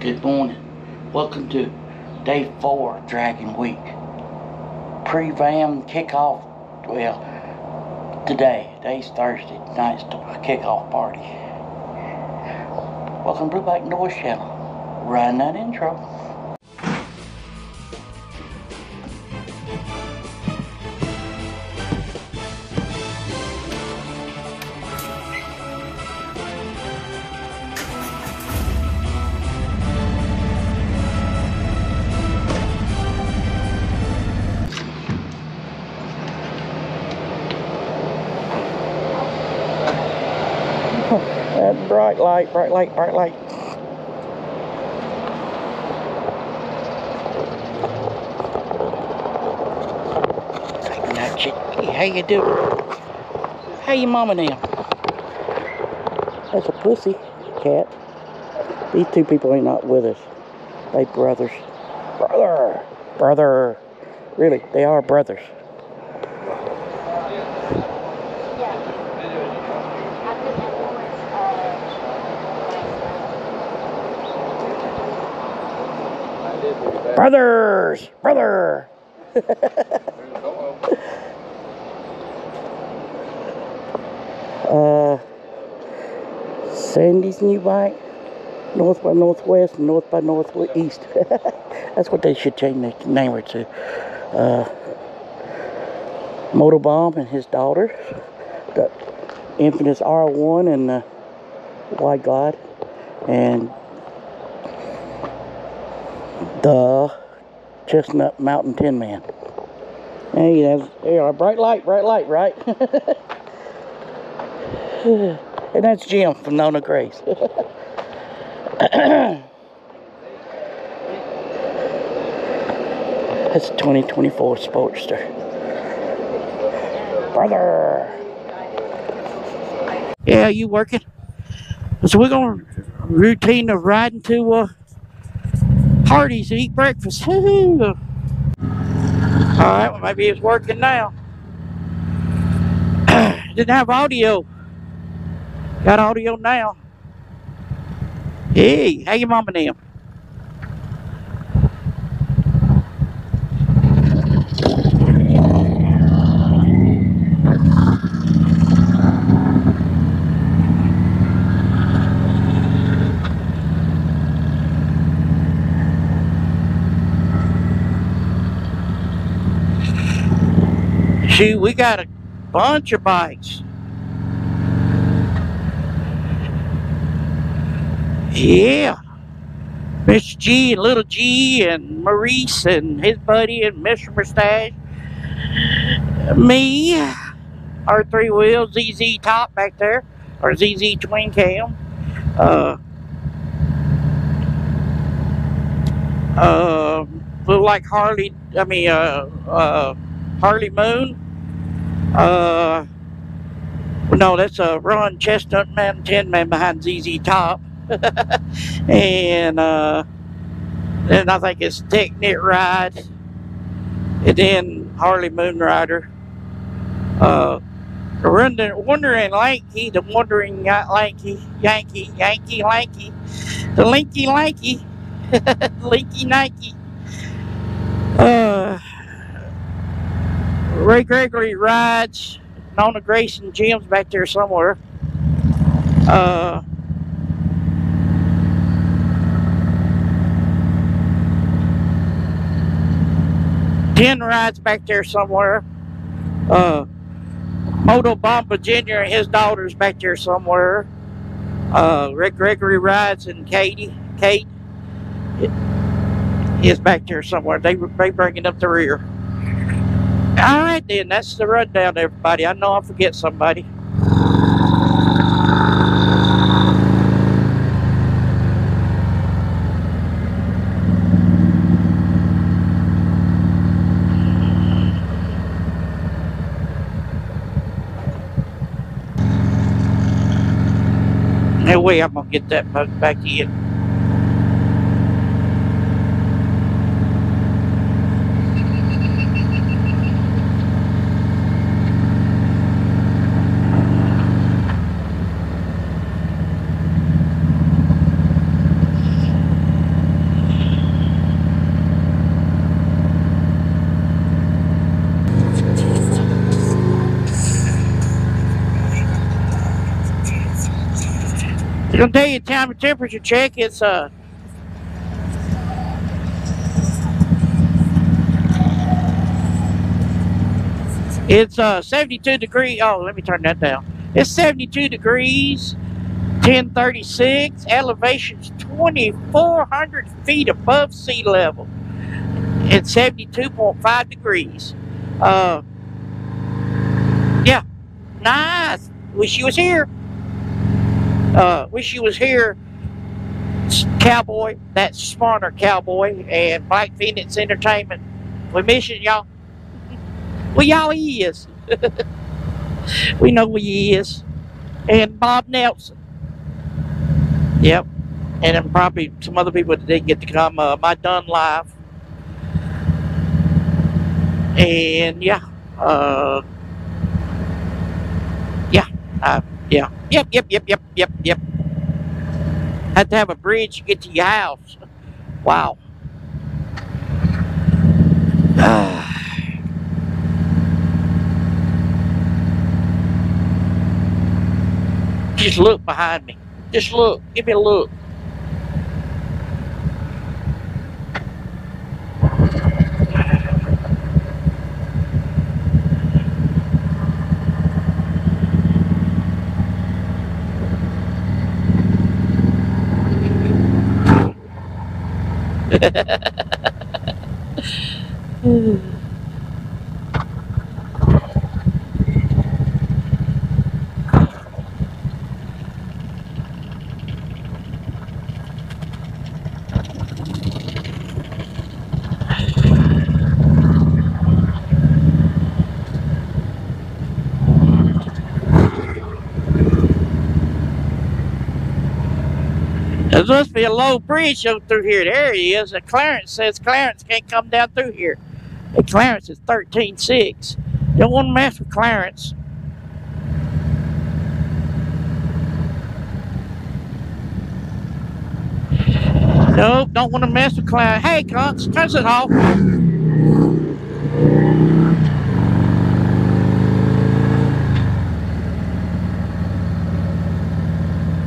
Good morning. Welcome to day 4 of Dragonweek. Pre-Vamm kickoff. Well, today's Thursday. Tonight's the kickoff party. Welcome to Black Noise Channel. Run that intro. That bright light. Hey, how you doing? How you mama now? That's a pussy cat. These two people ain't not with us. They brothers. Brother. Really, they are brothers. Brother. Sandy's new bike, North by Northwest and North by Northeast. That's what they should change the name to. Motorbomb and his daughter, the infamous R1 and the White God, and the Chestnut Mountain Tin Man. Hey, there are bright light, right? And that's Jim from Nona Grace. That's a 2024 Sportster. Brother. Yeah, you working? So we're going to routine of riding to Hardee's to eat breakfast. Alright, well maybe it's working now. Didn't have audio. Got audio now. Hey, how your mama now? Shoot, we got a bunch of bikes. Yeah. Mr. G and Little G and Maurice and his buddy and Mr. Mustache. Me. Our 3-wheel ZZ top back there. Or ZZ twin cam. Look like Harley Moon. No, that's a Ron Chestnut Man, Tin Man behind ZZ Top. And then I think it's Technic Ride. And then Harley Moon Rider. Wandering Lanky, the Wandering Lanky, Yankee Lanky. The Linky Lanky. Linky Nike. Ray Gregory rides. Nona Grace and Jim's back there somewhere. 10 rides back there somewhere. Motorbomb Virginia and his daughter's back there somewhere. Rick Gregory rides and Kate is back there somewhere. They bringing up the rear. Alright then, that's the rundown, everybody. I know I'll forget somebody. No way I'm gonna get that bug back in. gonna tell you time and temperature check. It's 72 degrees. Oh, let me turn that down. It's 72 degrees, 1036. Elevation's 2,400 feet above sea level. It's 72.5 degrees. Yeah, nice. Wish you was here. Wish you was here, Cowboy. That's Smarter Cowboy and Black Phoenix Entertainment. We missing y'all. Well, y'all is. We know we is. And Bob Nelson. Yep. And then probably some other people that didn't get to come. My Done Live. And yeah. Yeah. Yep. Had to have a bridge to get to your house. Wow. Just look behind me. Just look. Give me a look. There must be a low bridge through here. There he is. Clarence says Clarence can't come down through here. And Clarence is 13.6. Don't want to mess with Clarence. Nope, don't want to mess with Clarence. Hey, Clarence, turn it off.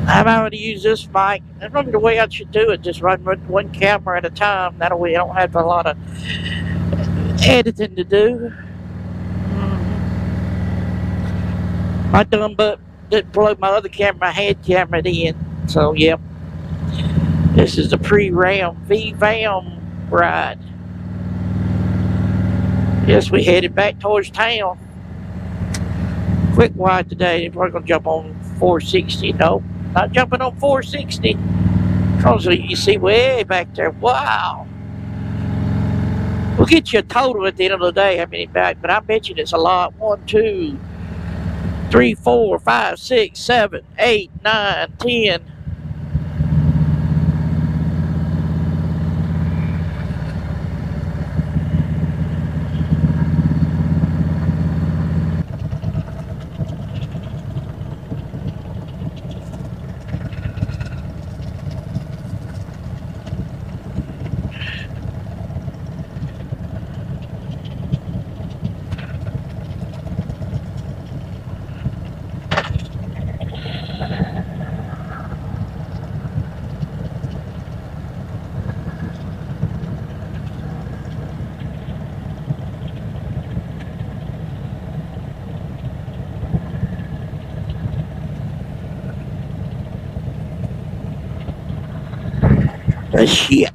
How about to use this mic? That's probably the way I should do it. Just run one camera at a time. That way I don't have a lot of editing to do. My dumb butt didn't plug my other camera, my head camera in. So, yep. This is the pre-Vamm ride. Yes, we headed back towards town. Quick wide today. We're going to jump on 460. No, not jumping on 460. Because you see way back there. Wow. We'll get you a total at the end of the day, how many back, but I bet you it's a lot. 1, 2, 3, 4, 5, 6, 7, 8, 9, 10. The ship.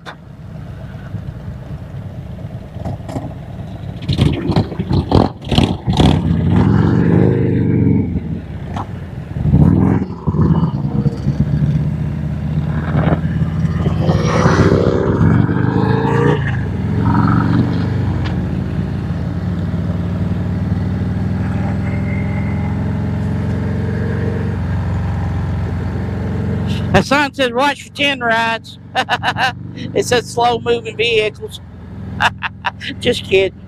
That sign says watch for 10 rides. It says slow moving vehicles. Just kidding.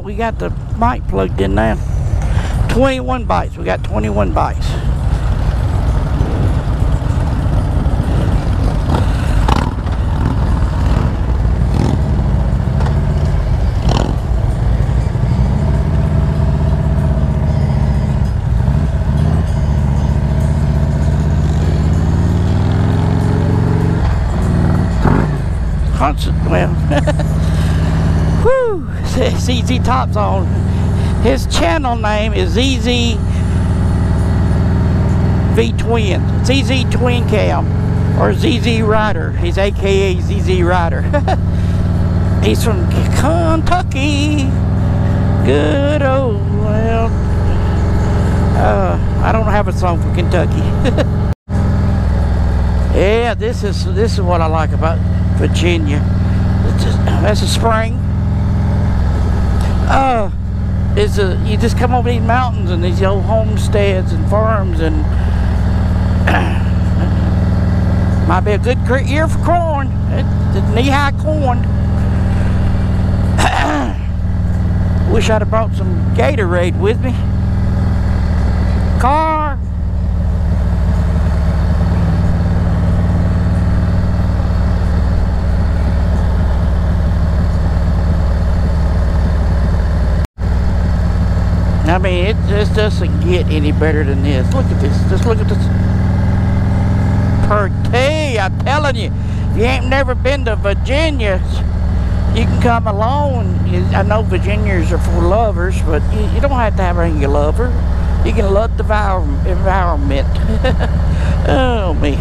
we got the mic plugged in now. 21 bites. We got 21 bites. Well, whew, ZZ Top's on. His channel name is ZZ V Twin, ZZ Twin Cam, or ZZ Rider. He's AKA ZZ Rider. He's from Kentucky. Good old, well, I don't have a song for Kentucky. Yeah, this is what I like about Virginia. That's a spring. You just come over these mountains and these old homesteads and farms, and might be a good year for corn. It's knee-high corn. Wish I'd have brought some Gatorade with me. Car. I mean, it just doesn't get any better than this. Look at this. Just look at this. Pretty, I'm telling you. If you ain't never been to Virginia, you can come along. I know Virginians are for lovers, but you don't have to have a lover. You can love the environment. Oh, me.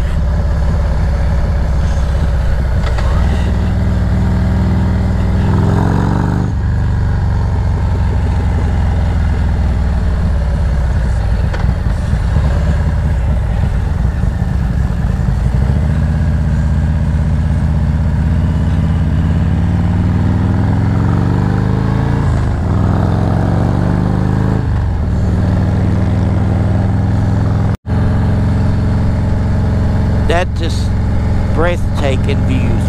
That's just breathtaking views.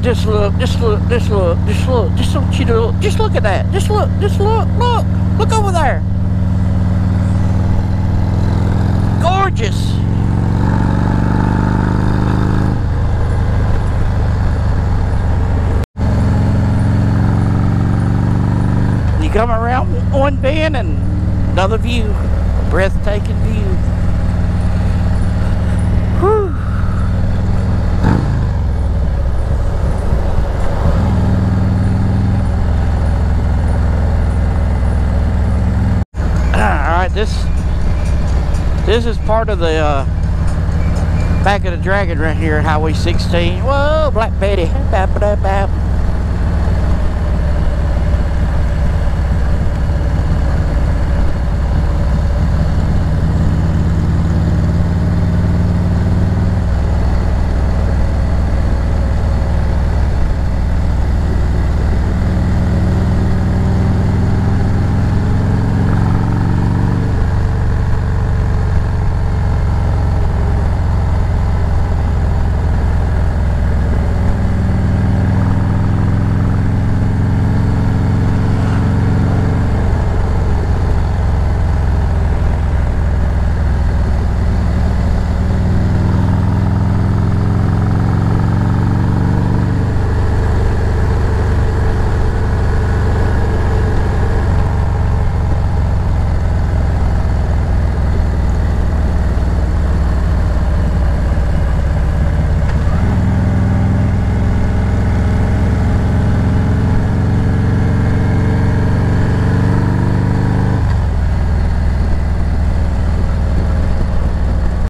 Just look at that. Look over there. Gorgeous. You come around one bend and another view, a breathtaking view. Whew. All right, this is part of the back of the Dragon right here, Highway 16. Whoa, Black Betty.